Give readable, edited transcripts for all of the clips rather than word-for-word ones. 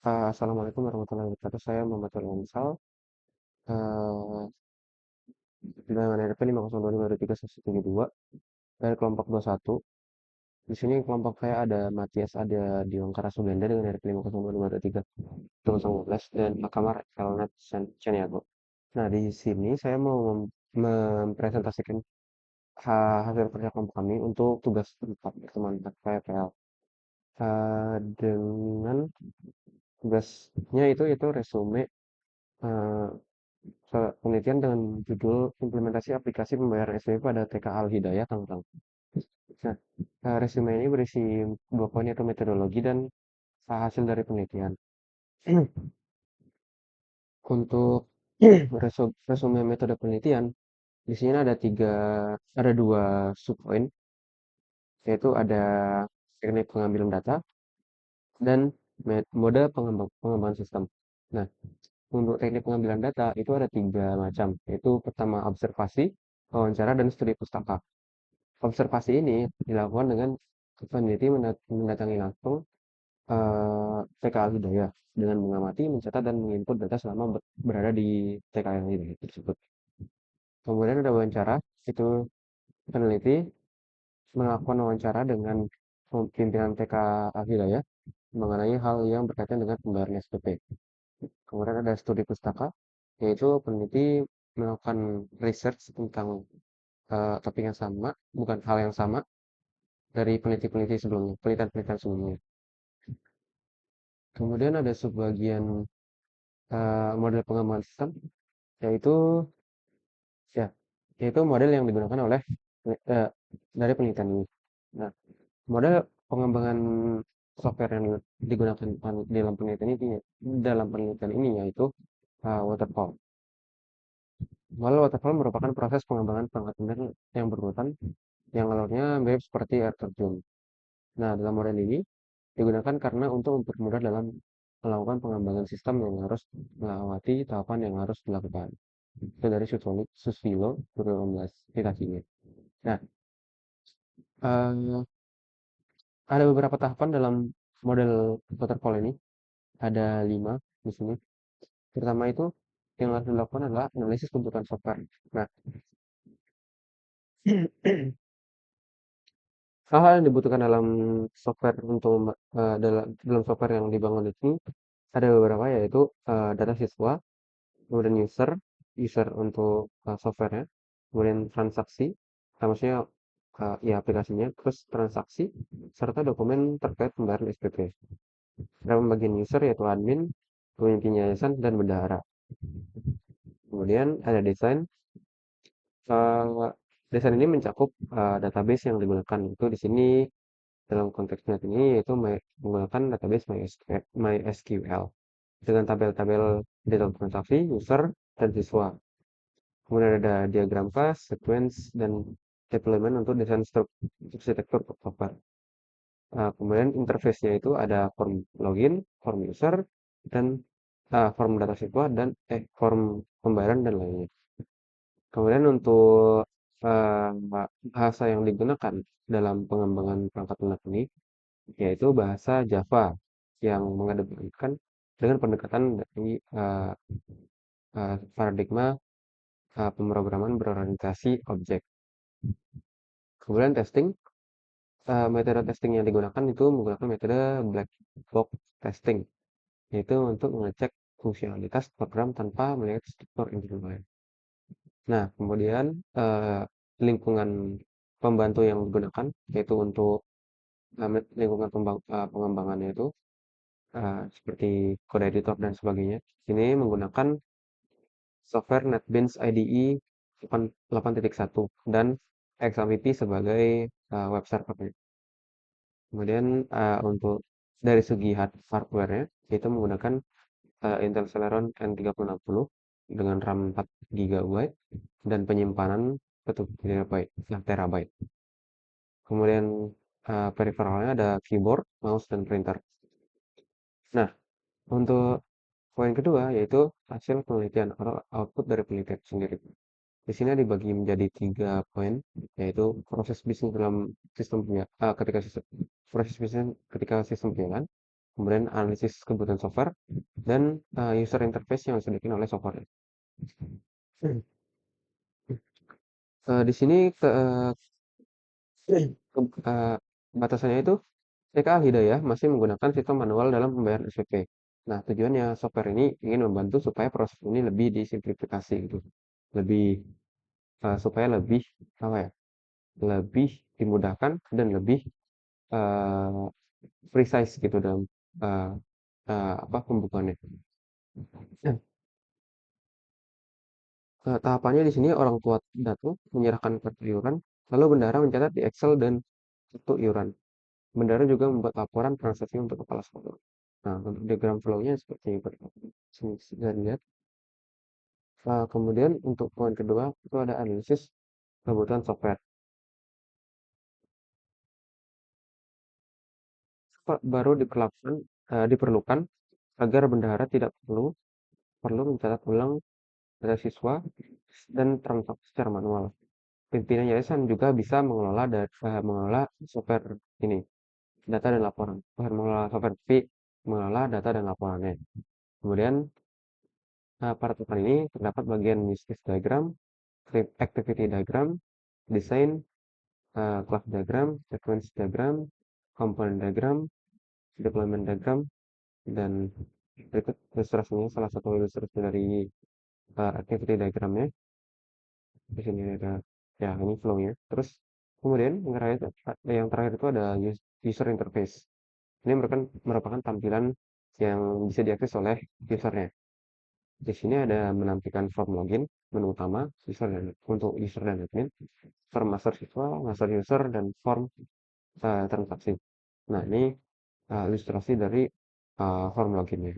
Assalamualaikum warahmatullahi wabarakatuh. Saya Muhammad Faisal, eee, dengan NRP 50250231172 dari kelompok 21. Di sini kelompok saya ada Matias, ada Dionkara Suganda dengan NRP 502523311 dan Akamar Elnat Caniago. Nah, di sini saya mau mempresentasikan hasil kerja kelompok kami untuk tugas 4 pertemuan PPL. Dengan tugasnya itu resume eh, penelitian dengan judul implementasi aplikasi pembayaran SPP pada TK Al Hidayah Tangerang. Nah, resume ini berisi 2 poin yaitu metodologi dan hasil dari penelitian. Untuk resume metode penelitian, di sini ada 2 subpoin, yaitu ada teknik pengambilan data dan mode pengembangan sistem. Nah, untuk teknik pengambilan data itu ada 3 macam, yaitu pertama observasi, wawancara, dan studi pustaka. Observasi ini dilakukan dengan peneliti mendatangi langsung TK Al Hidayah dengan mengamati, mencatat, dan menginput data selama berada di TK Al Hidayah tersebut. Kemudian ada wawancara, itu peneliti melakukan wawancara dengan pimpinan TK Al Hidayah mengenai hal yang berkaitan dengan pembayaran SPP. Kemudian ada studi pustaka, yaitu peneliti melakukan research tentang topik yang sama, bukan hal yang sama, dari peneliti-peneliti sebelumnya, penelitian-penelitian sebelumnya. Kemudian ada subbagian model pengembangan sistem, yaitu ya, yaitu model yang digunakan oleh eh, dari penelitian ini. Nah, model pengembangan software yang digunakan dalam penelitian ini yaitu waterfall. Model waterfall merupakan proses pengembangan perangkat lunak yang berurutan yang alurnya mirip seperti air terjun. Nah, dalam model ini digunakan karena untuk mempermudah dalam melakukan pengembangan sistem yang harus melewati tahapan yang harus dilakukan. Itu dari Susilo 2018 citasinya. Nah, eh, ada beberapa tahapan dalam model waterfall ini. Ada 5 di sini. Pertama itu yang harus dilakukan adalah analisis kebutuhan software. Nah, hal-hal yang dibutuhkan dalam software dalam software yang dibangun ini ada beberapa yaitu data siswa, kemudian user untuk softwarenya, kemudian transaksi, maksudnya ya aplikasinya, terus transaksi, serta dokumen terkait pembayaran SPP. Ada pembagian user yaitu admin, pemimpin yayasan, dan bendahara. Kemudian ada desain. Eh, Desain ini mencakup database yang digunakan. Itu di sini dalam konteks net ini yaitu menggunakan database MySQL dengan tabel-tabel data transaksi, user, dan siswa. Kemudian ada diagram class, sequence, dan deployment untuk desain arsitektur software. Kemudian interface-nya itu ada form login, form user, dan form data siswa, dan form pembayaran dan lainnya. Kemudian untuk bahasa yang digunakan dalam pengembangan perangkat lunak ini, yaitu bahasa Java yang mengedepankan dengan pendekatan dari paradigma pemrograman berorientasi objek. Kemudian testing, metode testing yang digunakan itu menggunakan metode black box testing, yaitu untuk mengecek fungsionalitas program tanpa melihat struktur internal. Nah, kemudian lingkungan pembantu yang digunakan, yaitu untuk lingkungan pengembangannya itu seperti code editor dan sebagainya. Ini menggunakan software NetBeans IDE 8.1 dan XAMPP sebagai web server. Kemudian untuk dari segi hardware-nya itu menggunakan Intel Celeron N3060 dengan RAM 4 GB dan penyimpanan 1 terabyte. Kemudian peripheralnya ada keyboard, mouse, dan printer. Nah, untuk poin kedua yaitu hasil penelitian atau output dari penelitian sendiri. Di sini dibagi menjadi 3 poin, yaitu proses bisnis dalam sistem ketika sistem berjalan, kemudian analisis kebutuhan software, dan user interface yang disediakan oleh software. Di sini batasannya itu TK Hidayah masih menggunakan sistem manual dalam pembayaran SPP. Nah, tujuannya software ini ingin membantu supaya proses ini lebih disimplifikasi gitu. Lebih supaya lebih apa ya? Lebih dimudahkan dan lebih uh, precise gitu dalam uh, apa pembukuannya. Nah, tahapannya di sini orang tua datu menyerahkan kartu iuran, lalu bendahara mencatat di Excel dan kartu iuran. Bendahara juga membuat laporan transaksi untuk kepala sekolah. Nah, untuk diagram flow-nya seperti berikut. Sini bisa dilihat. Kemudian untuk poin kedua itu ada analisis kebutuhan software. Baru diperlukan agar bendahara tidak perlu perlu mencatat ulang data siswa dan transaksi secara manual. Pimpinan yayasan juga bisa mengelola software ini, data dan laporan. Bukan mengelola software, tapi mengelola data dan laporannya. Kemudian pada tutorial ini terdapat bagian use case diagram, activity diagram, desain, class diagram, sequence diagram, component diagram, deployment diagram, dan berikut ilustrasinya, salah satu ilustrasi dari activity diagramnya. Di sini ada, ya ini flow-nya. Terus kemudian yang terakhir itu ada user interface. Ini merupakan tampilan yang bisa diakses oleh usernya. Di sini ada menampilkan form login, menu utama, untuk user dan admin, form master siswa, master user, dan form transaksi. Nah, ini ilustrasi dari form loginnya.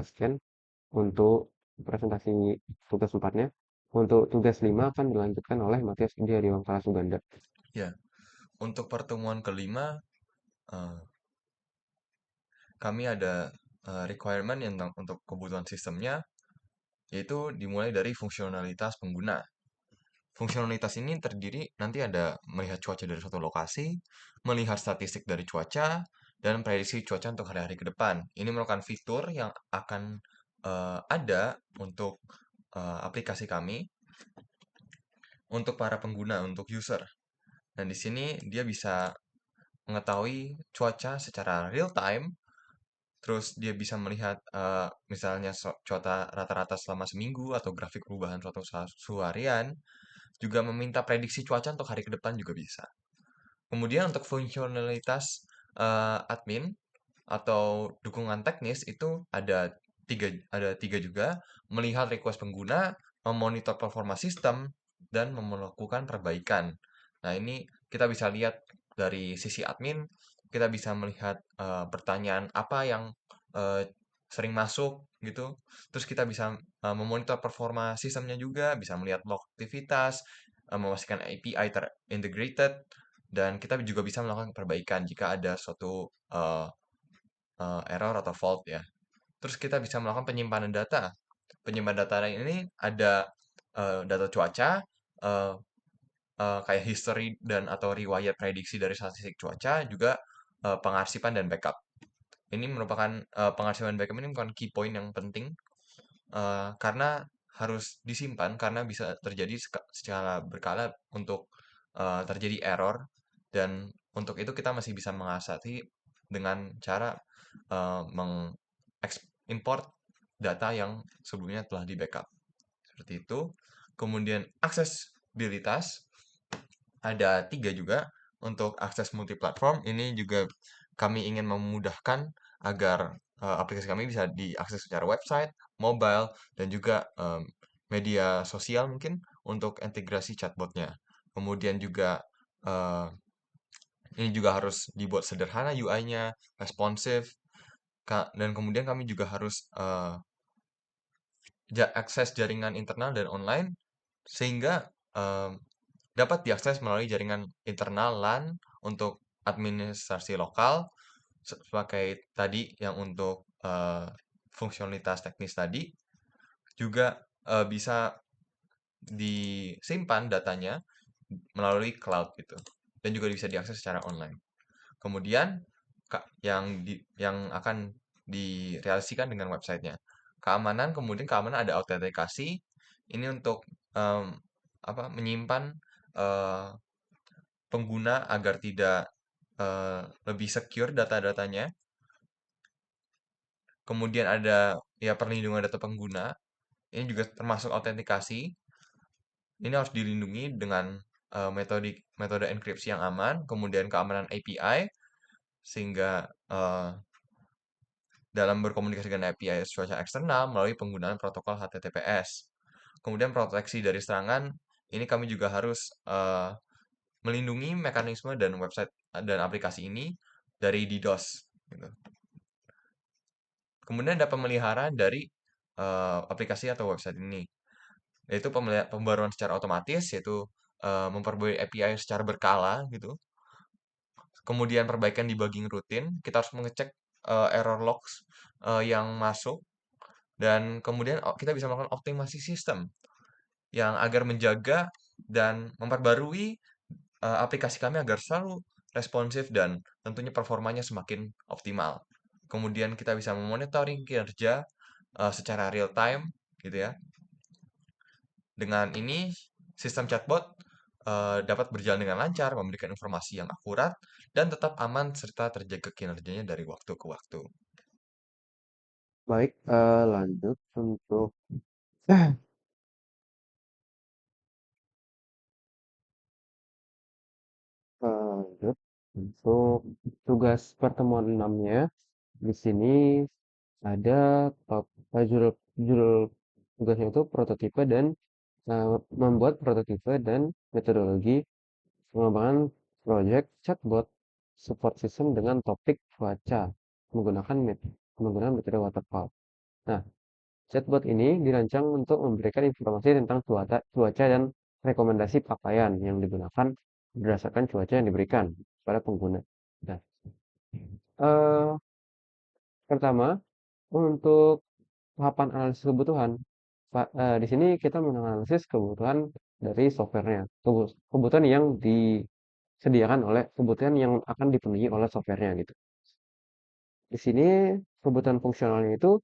Sekian untuk presentasi tugas 4-nya. Untuk tugas 5 akan dilanjutkan oleh Matias India Diwangkara Suganda. Ya, untuk pertemuan kelima, eh, kami ada requirement yang untuk kebutuhan sistemnya, yaitu dimulai dari fungsionalitas pengguna. Fungsionalitas ini terdiri nanti ada melihat cuaca dari suatu lokasi, melihat statistik dari cuaca, dan prediksi cuaca untuk hari-hari ke depan. Ini merupakan fitur yang akan ada untuk aplikasi kami untuk para pengguna, untuk user. Dan di sini dia bisa mengetahui cuaca secara real time, terus dia bisa melihat misalnya cuaca rata-rata selama seminggu atau grafik perubahan suatu harian, juga meminta prediksi cuaca untuk hari ke depan juga bisa. Kemudian untuk fungsionalitas admin atau dukungan teknis itu ada tiga juga, melihat request pengguna, memonitor performa sistem, dan melakukan perbaikan. Nah, ini kita bisa lihat dari sisi admin, kita bisa melihat pertanyaan apa yang eh, sering masuk gitu. Terus kita bisa memonitor performa sistemnya juga, bisa melihat log aktivitas, memastikan API terintegrated, dan kita juga bisa melakukan perbaikan jika ada suatu error atau fault ya. Terus kita bisa melakukan penyimpanan data. Penyimpanan data ini ada data cuaca, eh, kayak history dan atau riwayat prediksi dari statistik cuaca, juga pengarsipan dan backup. Ini merupakan pengarsipan dan backup ini merupakan key point yang penting karena harus disimpan karena bisa terjadi secara berkala untuk terjadi error, dan untuk itu kita masih bisa mengasati dengan cara mengimport data yang sebelumnya telah di backup seperti itu. Kemudian aksesibilitas ada tiga juga. Untuk akses multiplatform ini juga kami ingin memudahkan agar aplikasi kami bisa diakses secara website, mobile, dan juga media sosial mungkin untuk integrasi chatbotnya. Kemudian juga eh, ini juga harus dibuat sederhana UI-nya, responsif, dan kemudian kami juga harus akses jaringan internal dan online sehingga dapat diakses melalui jaringan internal LAN untuk administrasi lokal sebagai tadi yang untuk fungsionalitas teknis tadi, juga bisa disimpan datanya melalui cloud gitu, dan juga bisa diakses secara online. Kemudian yang akan direalisasikan dengan websitenya. Kemudian keamanan ada autentikasi. Ini untuk em, menyimpan eh, pengguna agar tidak lebih secure data-datanya. Kemudian ada ya perlindungan data pengguna. Ini juga termasuk autentikasi. Ini harus dilindungi dengan metode enkripsi yang aman, kemudian keamanan API sehingga dalam berkomunikasi dengan API cuaca eksternal melalui penggunaan protokol HTTPS. Kemudian proteksi dari serangan, ini kami juga harus melindungi mekanisme dan website dan aplikasi ini dari DDoS. Gitu. Kemudian ada pemeliharaan dari aplikasi atau website ini, yaitu pembaruan secara otomatis, yaitu memperbarui API secara berkala gitu. Kemudian perbaikan debugging rutin, kita harus mengecek error logs yang masuk dan kemudian kita bisa melakukan optimasi sistem yang agar menjaga dan memperbarui aplikasi kami agar selalu responsif dan tentunya performanya semakin optimal. Kemudian kita bisa memonitoring kinerja secara real time gitu ya. Dengan ini sistem chatbot dapat berjalan dengan lancar, memberikan informasi yang akurat dan tetap aman serta terjaga kinerjanya dari waktu ke waktu. Baik, lanjut untuk lanjut untuk tugas pertemuan enamnya. Di sini ada judul judul tugasnya itu prototipe dan membuat prototipe dan metodologi pengembangan proyek chatbot support system dengan topik cuaca menggunakan metode waterfall. Nah, chatbot ini dirancang untuk memberikan informasi tentang cuaca dan rekomendasi pakaian yang digunakan berdasarkan cuaca yang diberikan pada pengguna. Nah, eh, pertama untuk tahapan analisis kebutuhan. Di sini kita menganalisis kebutuhan dari softwarenya, kebutuhan yang akan dipenuhi oleh softwarenya gitu. Di sini kebutuhan fungsionalnya itu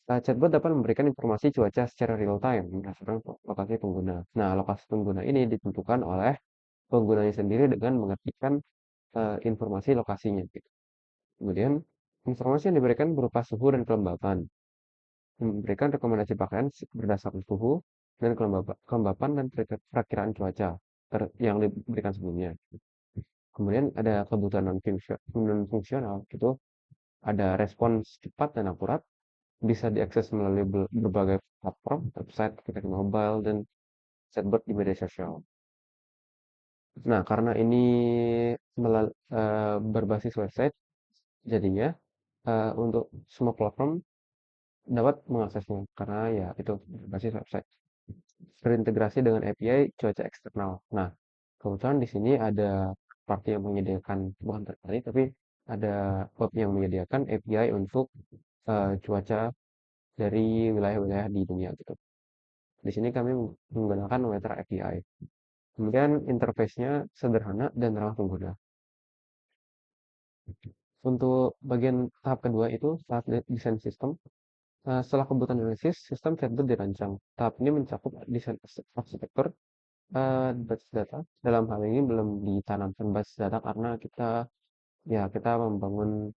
chatbot dapat memberikan informasi cuaca secara real time berdasarkan lokasi pengguna. Nah, lokasi pengguna ini ditentukan oleh penggunanya sendiri dengan mengetikkan informasi lokasinya gitu. Kemudian informasi yang diberikan berupa suhu dan kelembapan. Memberikan rekomendasi pakaian berdasarkan suhu dan kelembapan dan perakiraan cuaca yang diberikan sebelumnya. Kemudian ada kebutuhan non fungsional, itu ada respons cepat dan akurat, bisa diakses melalui berbagai platform, website, aplikasi mobile, dan chatbot di media sosial. Nah, karena ini berbasis website, jadinya untuk semua platform dapat mengaksesnya karena ya itu berbasis website. Terintegrasi dengan API cuaca eksternal. Nah, kebetulan di sini ada party yang menyediakan, bukan third party, tapi ada web yang menyediakan API untuk cuaca dari wilayah-wilayah di dunia gitu. Di sini kami menggunakan Weather API. Kemudian interface-nya sederhana dan ramah pengguna. Untuk bagian tahap kedua itu tahap desain sistem. Setelah kebutuhan analisis, sistem chatbot dirancang. Tahap ini mencakup desain arsitektur basis data. Dalam hal ini belum ditanamkan basis data karena kita membangun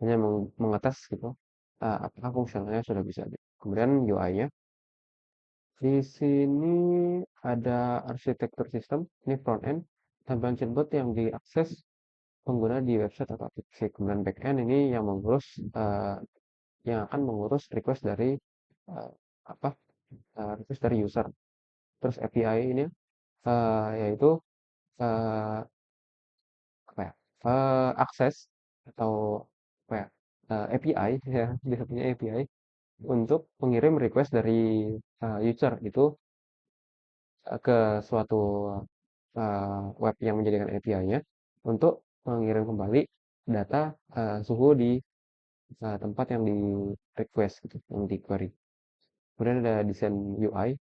hanya mengetes gitu apakah fungsionalnya sudah bisa. Kemudian UI-nya di sini ada arsitektur sistem, ini front end, tampilan chatbot yang diakses pengguna di website atau aplikasi. Kemudian back end ini yang akan mengurus uh, apa request dari user. Terus API ini yaitu uh, apa ya akses atau apa ya API ya disebutnya API untuk mengirim request dari user itu ke suatu web yang menjadikan API-nya untuk mengirim kembali data suhu di tempat yang di request gitu, yang di query. Kemudian ada desain UI.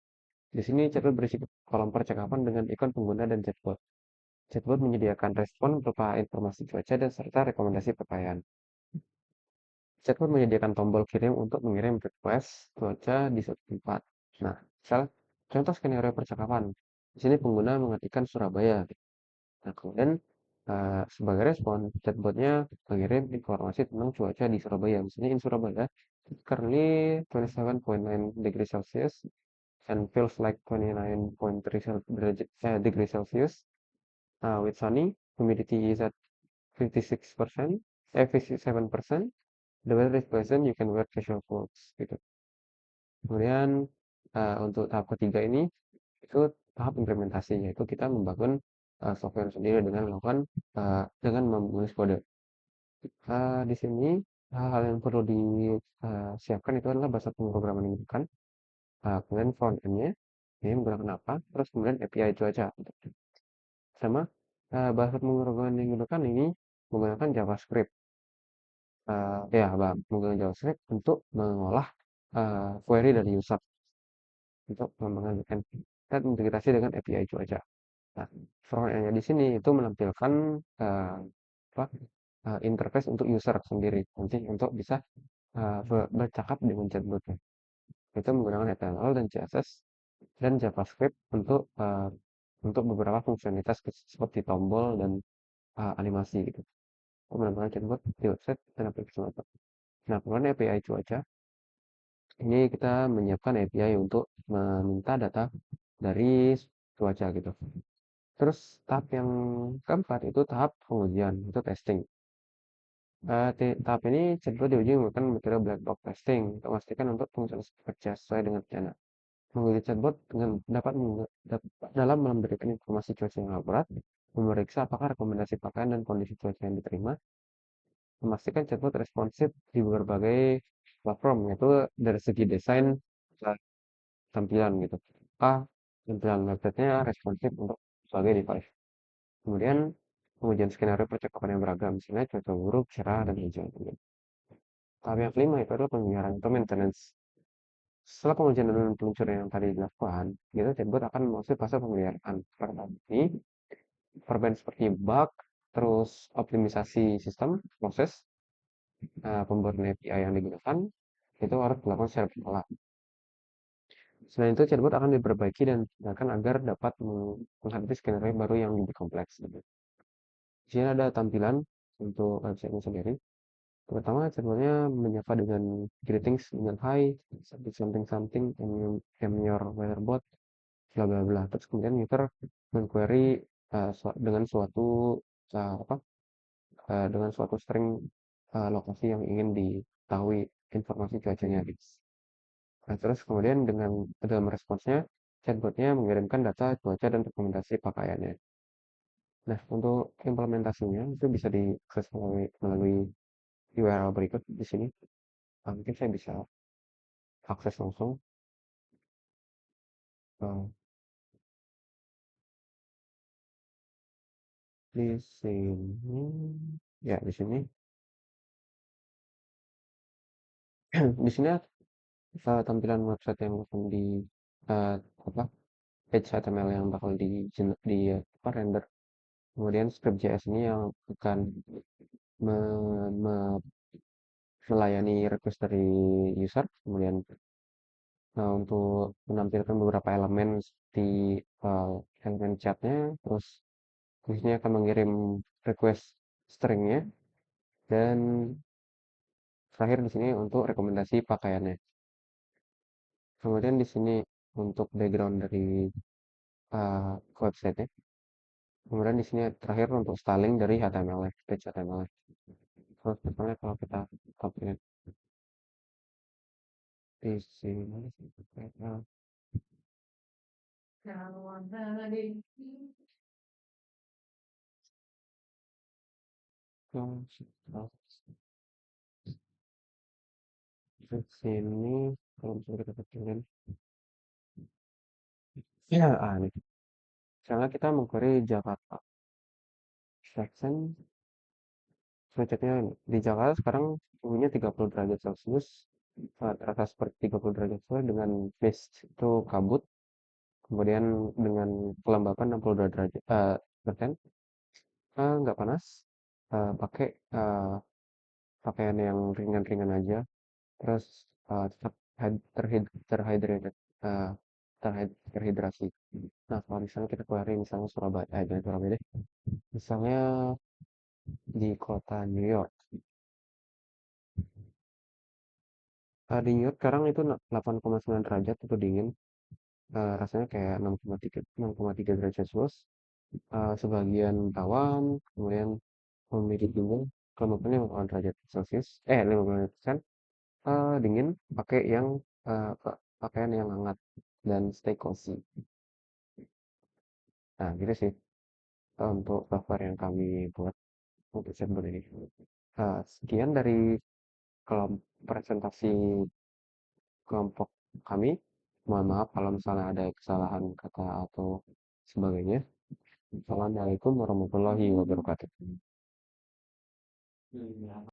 Di sini chatbot berisi kolom percakapan dengan ikon pengguna dan chatbot. Chatbot menyediakan respon berupa informasi cuaca dan serta rekomendasi pakaian. Chatbot menyediakan tombol kirim untuk mengirim request cuaca di suatu tempat. Nah, misal contoh skenario percakapan. Di sini pengguna mengetikkan Surabaya. Nah, kemudian sebagai respon, chatbotnya mengirim informasi tentang cuaca di Surabaya. Misalnya in Surabaya, currently 27.9 degrees Celsius and feels like 29.3 degrees Celsius. With sunny, humidity is at 56%, 57%. The weather is pleasant, you can wear casual clothes. Gitu. Kemudian untuk tahap ketiga ini itu tahap implementasi, yaitu kita membangun software sendiri dengan melakukan dengan menulis kode. Di sini hal-hal yang perlu disiapkan itu adalah bahasa pemrograman yang digunakan, kemudian front end-nya ini menggunakan apa, terus kemudian API cuaca. Sama bahasa pemrograman yang digunakan ini menggunakan JavaScript. Ya, Bang, menggunakan JavaScript untuk mengolah query dari user untuk mengembangkan dan integrasi dengan API cuaca. Nah, front end-nya di sini itu menampilkan apa, interface untuk user sendiri nanti untuk bisa bercakap dengan chatbotnya. Itu menggunakan HTML dan CSS dan JavaScript untuk beberapa fungsionalitas seperti tombol dan animasi gitu. Menggunakan chatbot di website dan aplikasi mobile. Nah, kemudian API cuaca ini kita menyiapkan API untuk meminta data dari cuaca gitu. Terus tahap yang keempat itu tahap pengujian, itu testing. Tahap ini chatbot diuji menggunakan metode black box testing untuk memastikan untuk fungsi kerja sesuai dengan rencana. Menguji chatbot dengan dalam memberikan informasi cuaca yang akurat, memeriksa apakah rekomendasi pakaian dan kondisi cuaca yang diterima, memastikan chatbot responsif di berbagai platform, yaitu dari segi desain tampilan gitu. Tampilan websitenya responsif untuk sebagai device. Kemudian pengujian skenario percakapan yang beragam, misalnya cuaca buruk, cerah, dan hujan. Tahap yang kelima itu adalah pemeliharaan atau maintenance. Setelah pengujian dan peluncuran yang tadi dilakukan, gitu chatbot akan memasuki fase pemeliharaan. Pertama ini, perbaikan seperti bug, terus optimisasi sistem, proses, pembuatan API yang digunakan, itu harus dilakukan secara berkala. Selain itu, chatbot akan diperbaiki dan digunakan agar dapat menghadapi skenario baru yang lebih kompleks. Gitu. Di sini ada tampilan untuk website sendiri. Pertama, chatbotnya menyapa dengan greetings dengan hi, something something, I'm your weatherbot, bla bla bla. Terus kemudian user mengquery dengan suatu apa? Dengan suatu string lokasi yang ingin diketahui informasi cuacanya. Gitu. Nah, terus kemudian dalam responsnya, chatbotnya mengirimkan data cuaca dan rekomendasi pakaiannya. Nah, untuk implementasinya itu bisa diakses melalui URL berikut di sini. Mungkin saya bisa akses langsung eh, di sini. Ya, di sini. Di sini tampilan website yang akan eh, apa page HTML yang bakal di apa, render. Kemudian script.js ini yang akan me- me- melayani request dari user. Kemudian untuk menampilkan beberapa elemen seperti elemen chatnya, terus di sini akan mengirim request stringnya, dan terakhir di sini untuk rekomendasi pakaiannya. Kemudian di sini untuk background dari website-nya. Kemudian di sini terakhir untuk styling dari HTML, page HTML. Terus misalnya kalau kita tampilkan di sini, di sini kalau misalnya kita kecilin, ya, ini. Misalnya kita mengquery Jakarta section, selanjutnya di Jakarta sekarang suhunya 30 derajat Celcius, terasa seperti 30 derajat Celcius dengan mist itu kabut, kemudian dengan kelembapan 62 derajat persen, nggak panas, pakai, pakaian yang ringan-ringan aja, terus, tetap terhydrated, eee, terhidrasi. Nah, kalau misalnya kita keluar misalnya Surabaya, jangan Surabaya deh, misalnya di kota New York. Di New York sekarang itu 8,9 derajat itu dingin, rasanya kayak 6,3 derajat Celcius, sebagian tawang, kemudian memiliki dingin, kemungkinan 5 derajat Celcius, 50%, dingin, pakai yang pakaian yang hangat dan stay cozy. Nah, gitu sih untuk cover yang kami buat untuk chapter ini. Sekian dari presentasi kelompok kami. Mohon maaf kalau misalnya ada kesalahan kata atau sebagainya. Assalamualaikum warahmatullahi wabarakatuh.